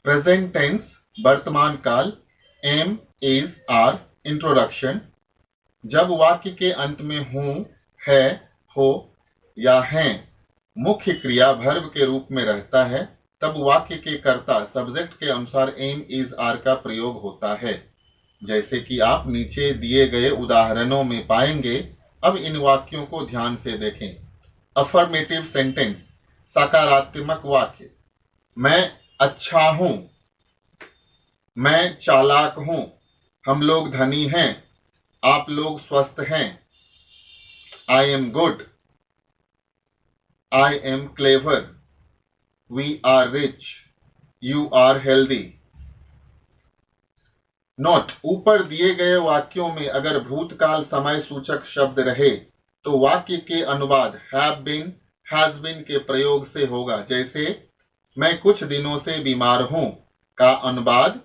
Present tense वर्तमान काल, M, is, are, introduction. जब वाक्य के अंत में हूं, है, हो या हैं मुख्य क्रिया वर्ब के रूप में रहता है, तब वाक्य के कर्ता सब्जेक्ट के अनुसार एम, इज, आर का प्रयोग होता है, जैसे कि आप नीचे दिए गए उदाहरणों में पाएंगे। अब इन वाक्यों को ध्यान से देखें। अफर्मेटिव सेंटेंस, सकारात्मक वाक्य। मैं अच्छा हूं, मैं चालाक हूं, हम लोग धनी हैं, आप लोग स्वस्थ हैं। I am good, I am clever, we are rich, you are healthy. Note, ऊपर दिए गए वाक्यों में अगर भूतकाल समय सूचक शब्द रहे तो वाक्य के अनुवाद हैव बीन, हैज बीन के प्रयोग से होगा। जैसे मैं कुछ दिनों से बीमार हूं का अनुवाद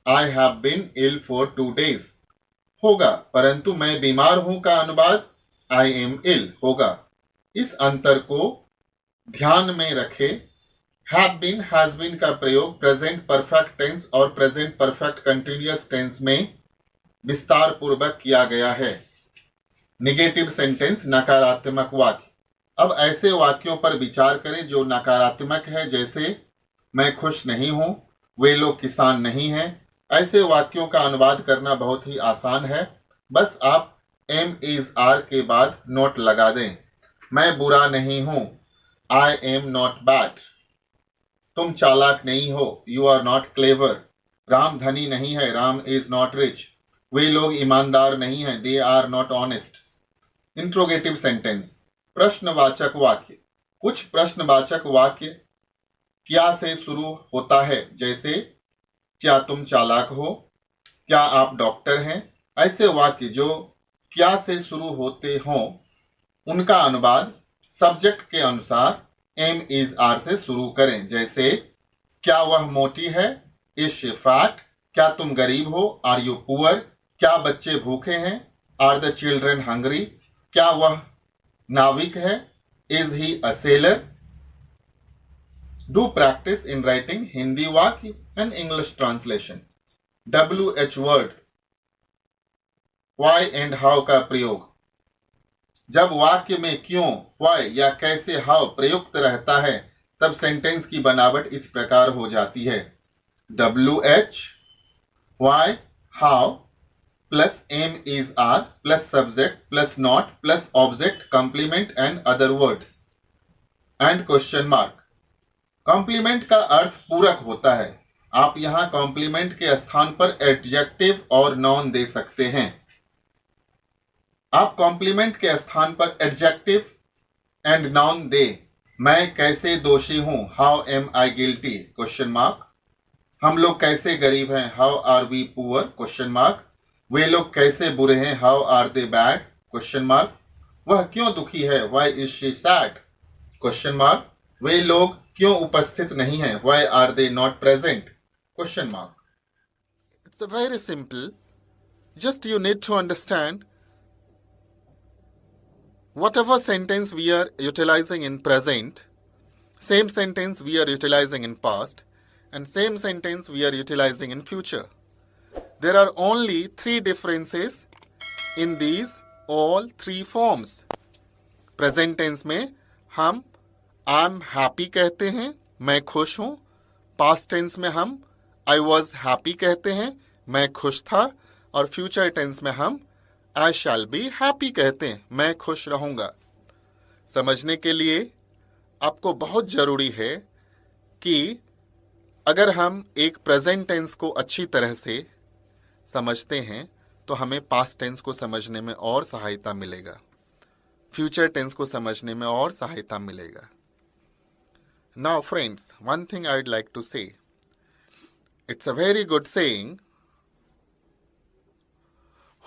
I have been ill for 2 days होगा, परंतु मैं बीमार हूं का अनुवाद आई एम इल होगा। इस अंतर को ध्यान में रखें। हैव बीन, हैज बीन का प्रयोग प्रेजेंट परफेक्ट टेंस और प्रेजेंट परफेक्ट कंटिन्यूअस टेंस में विस्तार पूर्वक किया गया है। निगेटिव सेंटेंस, नकारात्मक वाक्य। अब ऐसे वाक्यों पर विचार करें जो नकारात्मक है, जैसे मैं खुश नहीं हूं, वे लोग किसान नहीं हैं। ऐसे वाक्यों का अनुवाद करना बहुत ही आसान है, बस आप एम, इज, आर के बाद नोट लगा दें। मैं बुरा नहीं हूं, आई एम नॉट बैड। तुम चालाक नहीं हो, you are not clever. Ram धनी नहीं है, राम इज नॉट रिच। वे लोग ईमानदार नहीं हैं, they are not honest. Interrogative sentence, प्रश्नवाचक वाक्य। कुछ प्रश्नवाचक वाक्य क्या से शुरू होता है, जैसे क्या तुम चालाक हो, क्या आप डॉक्टर हैं। ऐसे वाक्य जो क्या से शुरू होते हों उनका अनुवाद सब्जेक्ट के अनुसार एम, इज, आर से शुरू करें। जैसे क्या वह मोटी है, इज शी फैट। क्या तुम गरीब हो, आर यू पुअर। क्या बच्चे भूखे हैं, आर द चिल्ड्रन हंग्री। क्या वह नाविक है, is he a sailor. Do practice in writing Hindi वाक्य and English translation. WH word, why and how का प्रयोग। जब वाक्य में क्यों, व्हाई या कैसे, हाउ प्रयुक्त रहता है तब सेंटेंस की बनावट इस प्रकार हो जाती है। WH, why, how plus am, is, are plus subject plus not plus object, complement and other words and question mark. Complement का अर्थ पूरक होता है। आप यहां कॉम्प्लीमेंट के स्थान पर एडजेक्टिव और नाउन दे सकते हैं। आप कॉम्प्लीमेंट के स्थान पर एडजेक्टिव एंड नाउन दे। मैं कैसे दोषी हूं, how am I guilty, question mark. हम लोग कैसे गरीब हैं, how are we poor, question mark. वे लोग कैसे बुरे हैं, how are they bad, question mark. वह क्यों दुखी है, why is she sad, question mark. वे लोग क्यों उपस्थित नहीं हैं, why are they not present, question mark. It's very simple, just you need to understand whatever sentence we are utilizing in present, same sentence we are utilizing in past, and same sentence we are utilizing in future. There are only 3 differences in these all 3 forms. Present tense में हम I'm happy कहते हैं, मैं खुश हूं। Past tense में हम I was happy कहते हैं, मैं खुश था। और future tense में हम I shall be happy कहते हैं, मैं खुश रहूंगा। समझने के लिए आपको बहुत जरूरी है कि अगर हम एक प्रेजेंट टेंस को अच्छी तरह से समझते हैं तो हमें पास्ट टेंस को समझने में और सहायता मिलेगा, फ्यूचर टेंस को समझने में और सहायता मिलेगा। Now friends, one thing I would like to say, it's a very good saying,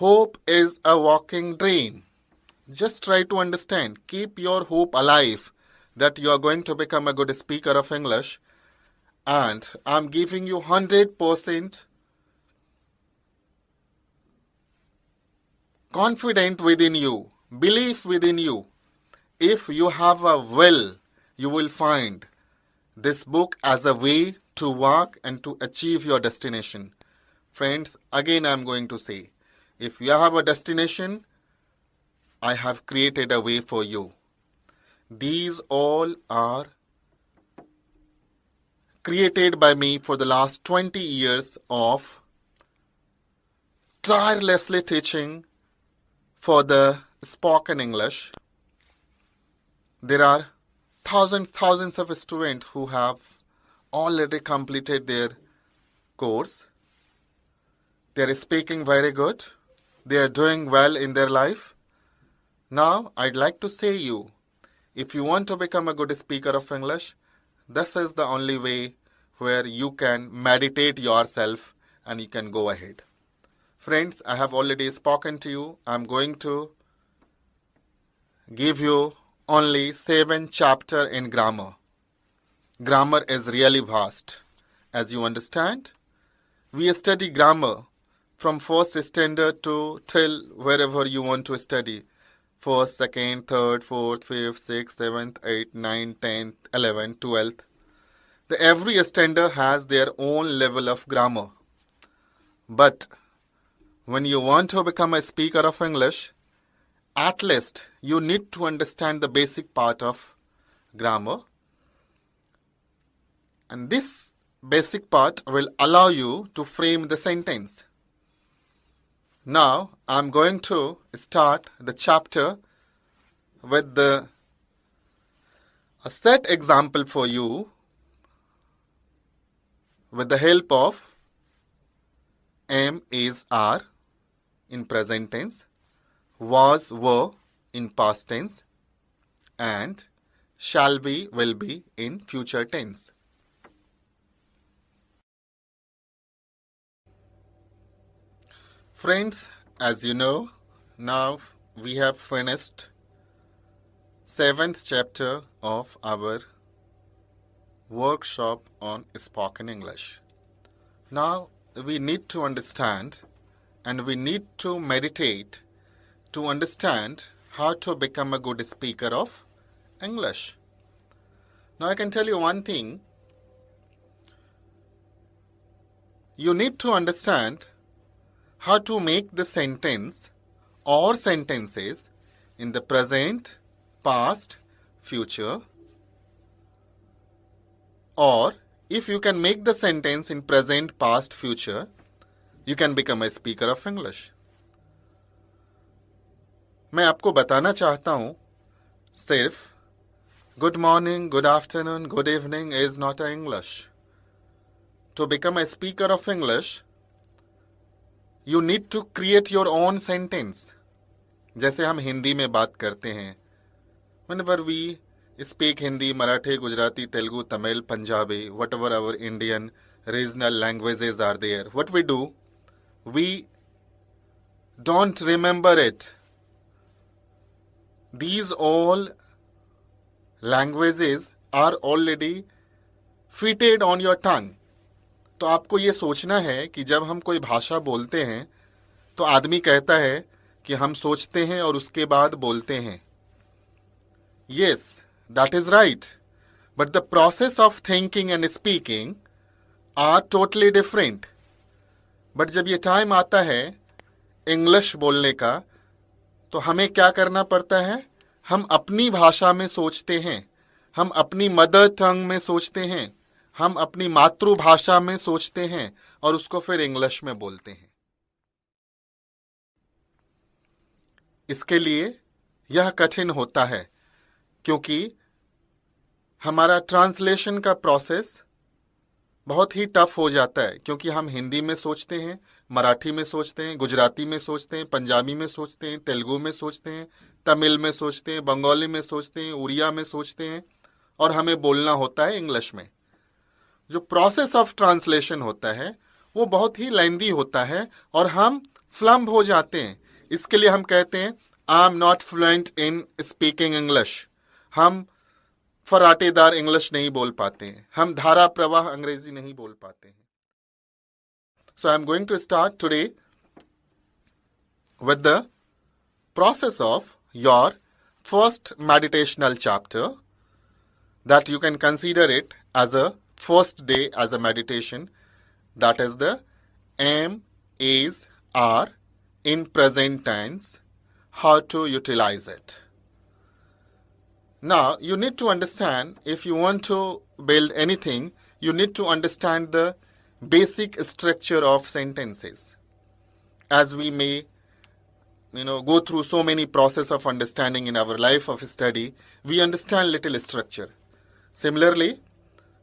hope is a walking dream. Just try to understand. Keep your hope alive that you are going to become a good speaker of English. And I'm giving you 100% confidence within you, belief within you. If you have a will, you will find this book as a way to walk and to achieve your destination. Friends, again I'm going to say, if you have a destination, I have created a way for you. These all are created by me for the last 20 years of tirelessly teaching for the spoken English. There are thousands of students who have already completed their course. They are speaking very good. They are doing well in their life. Now, I'd like to say you, if you want to become a good speaker of English, this is the only way where you can meditate yourself and you can go ahead. Friends, I have already spoken to you. I'm going to give you only 7 chapters in grammar. Grammar is really vast. As you understand, we study grammar from first standard to till wherever you want to study. First, second, third, fourth, fifth, sixth, seventh, eighth, ninth, 10th, 11th, 12th. Every standard has their own level of grammar. But when you want to become a speaker of English, at least you need to understand the basic part of grammar. And this basic part will allow you to frame the sentence. Now, I'm going to start the chapter with a set example for you with the help of am, is, are in present tense, was, were in past tense, and shall be, will be in future tense. Friends, as you know, now we have finished 7th chapter of our workshop on spoken English. Now we need to understand and we need to meditate to understand how to become a good speaker of English. Now I can tell you one thing. You need to understand how to make the sentence or sentences in the present, past, future, or if you can make the sentence in present, past, future, you can become a speaker of English. मैं आपको बताना चाहता हूँ सिर्फ good morning, good afternoon, good evening is not a English. To become a speaker of English, you need to create your own sentence. जैसे हम हिंदी में बात करते हैं. Whenever we speak Hindi, Marathi, Gujarati, Telugu, Tamil, Punjabi, whatever our Indian regional languages are there, what we do, we don't remember it. These all languages are already fitted on your tongue. तो आपको ये सोचना है कि जब हम कोई भाषा बोलते हैं तो आदमी कहता है कि हम सोचते हैं और उसके बाद बोलते हैं. Yes, that is right. But the process of thinking and speaking are totally different. But जब ये टाइम आता है इंग्लिश बोलने का तो हमें क्या करना पड़ता है? हम अपनी भाषा में सोचते हैं, हम अपनी मदर टंग में सोचते हैं, हम अपनी मातृभाषा में सोचते हैं और उसको फिर इंग्लिश में बोलते हैं. इसके लिए यह कठिन होता है क्योंकि हमारा ट्रांसलेशन का प्रोसेस बहुत ही टफ हो जाता है क्योंकि हम हिंदी में सोचते हैं, मराठी में सोचते हैं, गुजराती में सोचते हैं, पंजाबी में सोचते हैं, तेलुगु में सोचते हैं, तमिल में सोचते हैं, बंगाली में सोचते हैं, उड़िया में सोचते हैं और हमें बोलना होता है इंग्लिश में. जो प्रोसेस ऑफ ट्रांसलेशन होता है वो बहुत ही लेंदी होता है और हम फ्लम्ब हो जाते हैं. इसके लिए हम कहते हैं I am not fluent in speaking English. हम फराटेदार इंग्लिश नहीं बोल पाते हैं, हम धारा प्रवाह अंग्रेजी नहीं बोल पाते हैं. So I am going to start today with the process of your first meditational chapter that you can consider it as a first day as a meditation. That is the am, is, are in present tense. How to utilize it. Now, you need to understand, if you want to build anything, you need to understand the basic structure of sentences. As we may go through so many process of understanding in our life of study, we understand little structure. Similarly,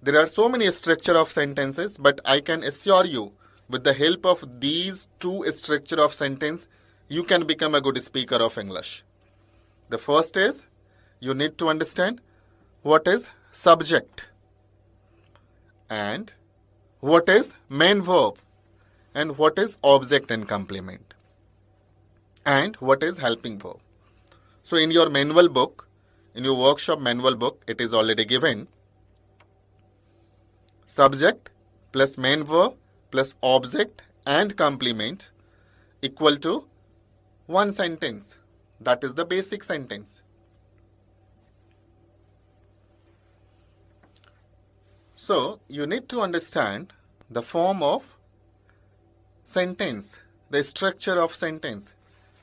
there are so many structure of sentences, but I can assure you, with the help of these two structure of sentence, you can become a good speaker of English. The first is, you need to understand what is subject and what is main verb and what is object and complement and what is helping verb. So in your manual book, in your workshop manual book, it is already given subject plus main verb plus object and complement equal to one sentence. That is the basic sentence. So you need to understand the form of sentence, the structure of sentence.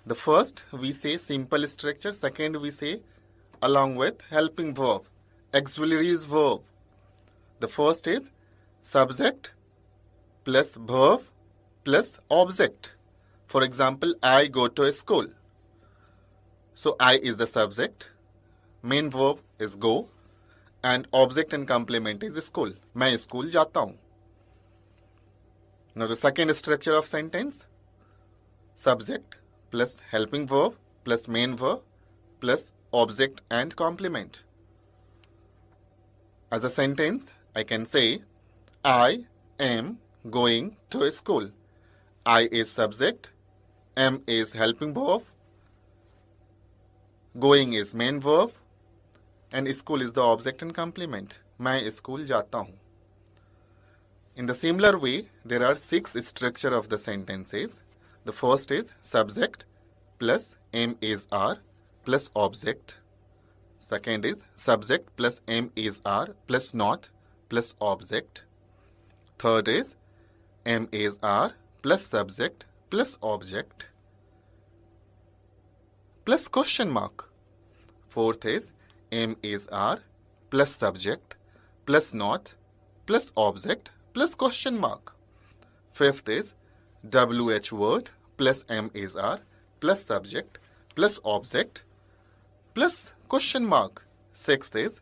The first we say simple structure, second we say along with helping verb, auxiliaries verb. The first is subject plus verb plus object. For example, I go to a school. So I is the subject, main verb is go, and object and complement is school. मैं school जाता हूँ. Now the second structure of sentence, subject plus helping verb plus main verb plus object and complement. As a sentence, I can say, I am going to a school. I is subject, am is helping verb, going is main verb, and school is the object and complement. मैं school जाता हूँ. In the similar way, there are 6 structure of the sentences. The first is subject plus am is are plus object. Second is subject plus am is are plus not plus object. Third is am is are plus subject plus object plus question mark. Fourth is am is are plus subject plus not plus object plus question mark. Fifth is WH word plus am is are plus subject plus object plus question mark. Sixth is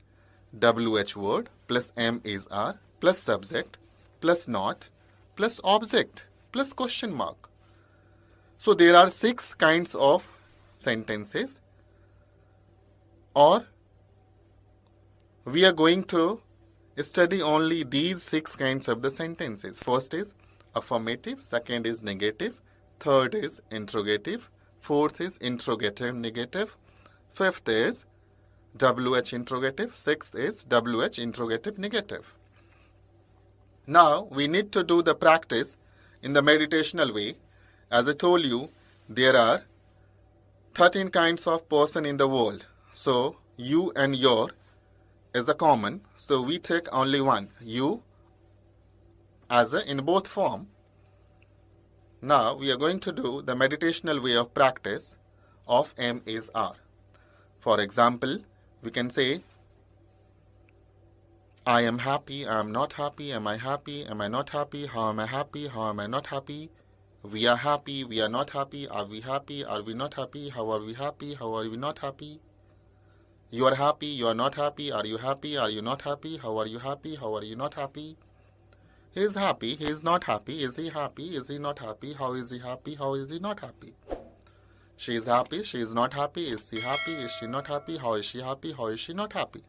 WH word plus am is are plus subject plus not plus object plus question mark. So there are 6 kinds of sentences, or we are going to study only these 6 kinds of the sentences. First is affirmative, second is negative, third is interrogative, fourth is interrogative negative, fifth is WH interrogative, sixth is WH interrogative negative. Now we need to do the practice in the meditational way. As I told you, there are 13 kinds of person in the world. So you and your is a common. So we take only one, you, as a in both form. Now we are going to do the meditational way of practice of am is are. For example, we can say, I am happy, I am not happy, am I not happy, how am I happy, how am I not happy, we are not happy, are we not happy, how are we happy, how are we not happy, you are happy, you are not happy, are you not happy, how are you happy, how are you not happy, he is happy, he is not happy, is he not happy, how is he happy, how is he not happy, she is happy, she is not happy, is she not happy, how is she not happy,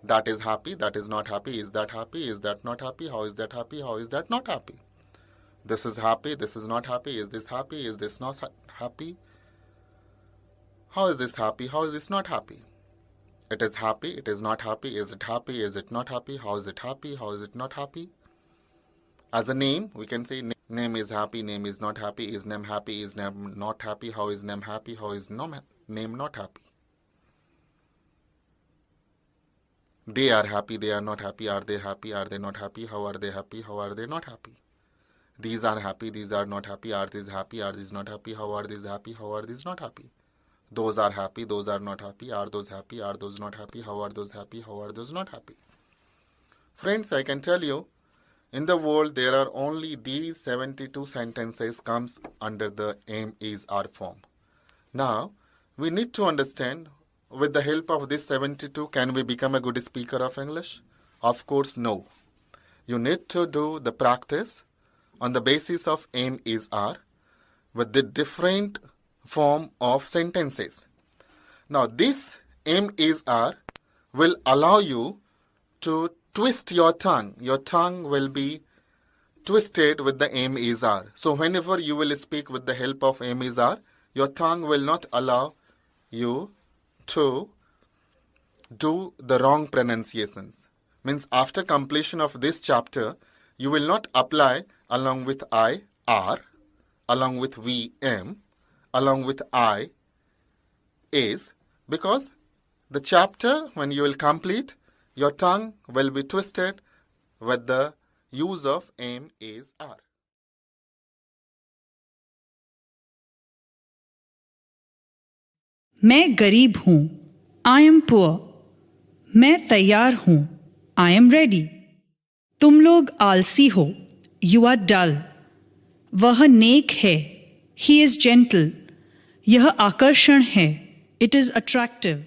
that is happy, that is not happy, is that not happy, how is that not happy, this is happy, this is not happy, is this not happy, how is this happy, how is this not happy, it is happy, it is not happy, is it not happy, how is it not happy. As a name, we can say name is happy, name is not happy, is name not happy, how is name happy, how is name not happy. They are happy, they are not happy, are they not happy, how are they not happy. These are happy, these are not happy, are these not happy, how are these not happy. Those are happy, those are not happy, are those not happy, how are those not happy. Friends, I can tell you, in the world there are only these 72 sentences comes under the am is are form. Now, we need to understand, with the help of this 72, can we become a good speaker of English? Of course, no. You need to do the practice on the basis of am is are with the different form of sentences. Now, this am is are will allow you to twist your tongue. Your tongue will be twisted with the am is are. So whenever you will speak with the help of am is are, your tongue will not allow you to do the wrong pronunciations. Means after completion of this chapter, you will not apply along with I, are, along with we, am, along with I, is, because the chapter, when you will complete, your tongue will be twisted with the use of am, is, are. मैं गरीब हूँ, I am poor. मैं तैयार हूँ, I am ready. तुम लोग आलसी हो, यू आर डल. वह नेक है, ही इज जेंटल. यह आकर्षण है, इट इज अट्रैक्टिव.